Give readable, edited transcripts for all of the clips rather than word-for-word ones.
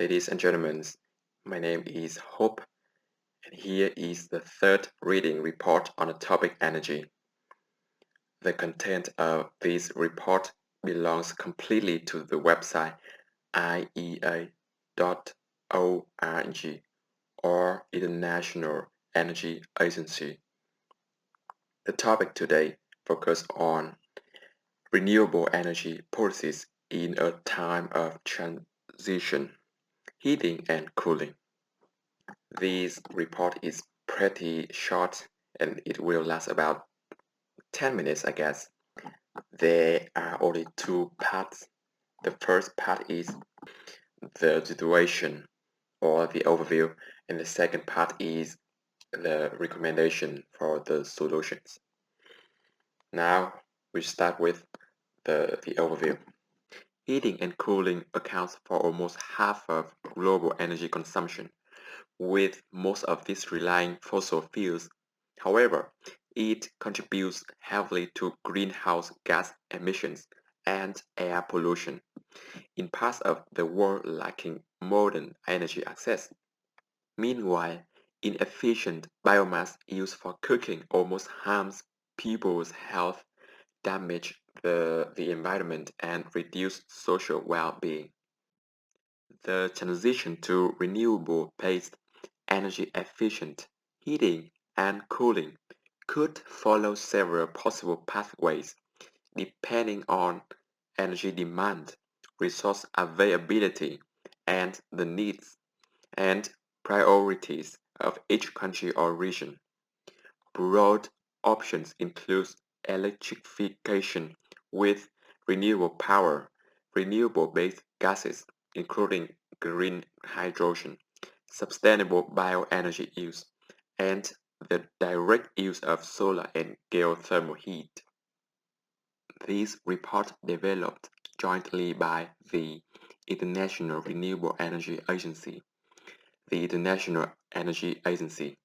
Ladies and gentlemen, my name is Hope, and here is the third reading report on the topic energy. The content of this report belongs completely to the website iea.org or International Energy Agency. The topic today focuses on renewable energy policies in a time of transition, heating and cooling. This report is pretty short and it will last about 10 minutes, I guess. There are only two parts. The first part is the situation or the overview, and the second part is the recommendation for the solutions. Now we start with the overview. Heating and cooling accounts for almost half of global energy consumption, with most of this relying fossil fuels. However, it contributes heavily to greenhouse gas emissions and air pollution in parts of the world lacking modern energy access. Meanwhile, inefficient biomass used for cooking almost harms people's health, damage the environment, and reduce social well-being. The transition to renewable-based, energy-efficient heating and cooling could follow several possible pathways depending on energy demand, resource availability, and the needs and priorities of each country or region. Broad options include electrification with renewable power, renewable-based gases, including green hydrogen, sustainable bioenergy use, and the direct use of solar and geothermal heat. This report developed jointly by the International Renewable Energy Agency, the International Energy Agency,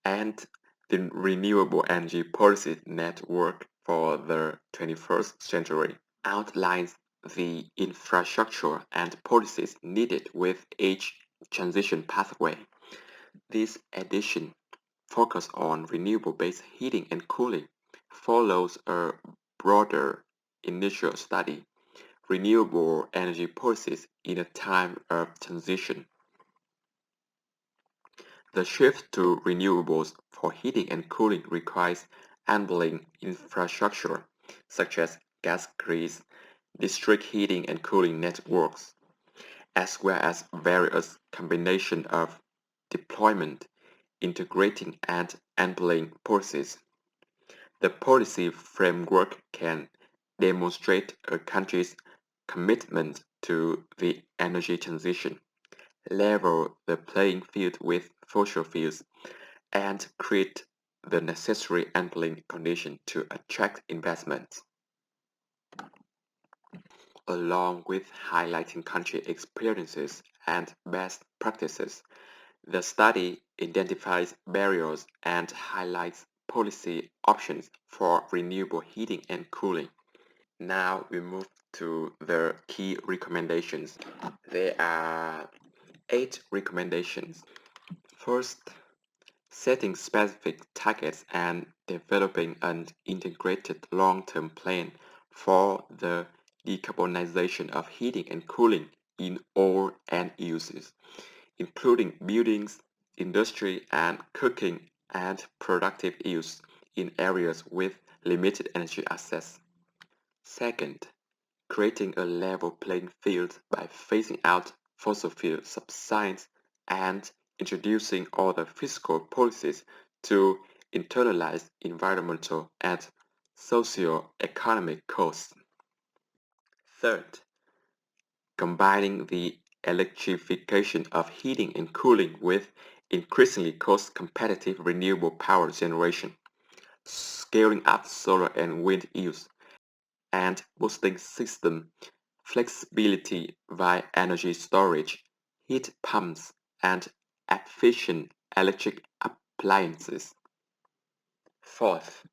and the Renewable Energy Policy Network for the 21st Century outlines the infrastructure and policies needed with each transition pathway. This edition focuses on renewable-based heating and cooling, follows a broader initial study, renewable energy policies in a time of transition. The shift to renewables for heating and cooling requires enabling infrastructure, such as gas grids, district heating and cooling networks, as well as various combination of deployment, integrating and enabling policies. The policy framework can demonstrate a country's commitment to the energy transition, level the playing field with fossil fuels, and create the necessary enabling conditions to attract investments. Along with highlighting country experiences and best practices, the study identifies barriers and highlights policy options for renewable heating and cooling. Now we move to the key recommendations. There are 8 recommendations. First, setting specific targets and developing an integrated long-term plan for the decarbonization of heating and cooling in all end uses, including buildings, industry, and cooking and productive use in areas with limited energy access. Second, creating a level playing field by phasing out fossil fuel subsidies and introducing other fiscal policies to internalize environmental and socio-economic costs. Third, combining the electrification of heating and cooling with increasingly cost-competitive renewable power generation, scaling up solar and wind use, and boosting system flexibility via energy storage, heat pumps, and efficient electric appliances. Fourth,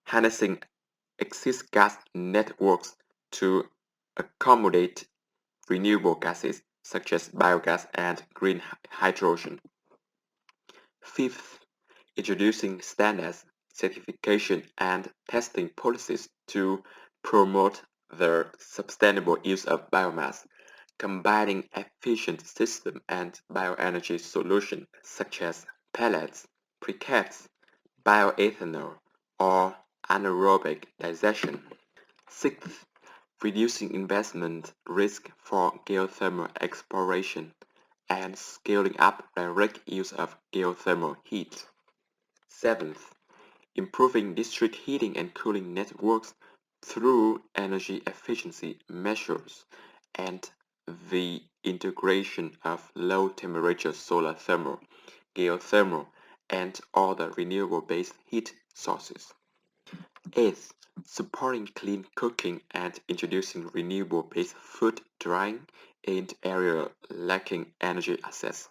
harnessing existing gas networks to accommodate renewable gases such as biogas and green hydrogen. Fifth, introducing standards, certification, and testing policies to promote the sustainable use of biomass, combining efficient system and bioenergy solutions such as pellets, briquettes, bioethanol, or anaerobic digestion. Sixth, reducing investment risk for geothermal exploration and scaling up direct use of geothermal heat. Seventh, improving district heating and cooling networks through energy efficiency measures and the integration of low-temperature solar thermal, geothermal, and other renewable-based heat sources. Eighth, supporting clean cooking and introducing renewable-based food drying in areas lacking energy access,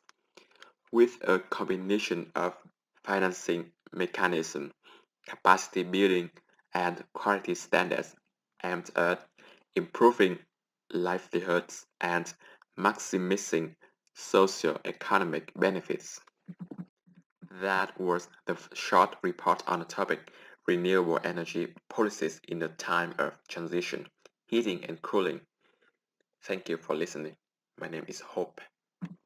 with a combination of financing mechanism, capacity building, and quality standards aimed at improving livelihoods and maximizing socio-economic benefits. That was the short report on the topic renewable energy policies in the time of transition, heating and cooling. Thank you for listening. My name is Hope.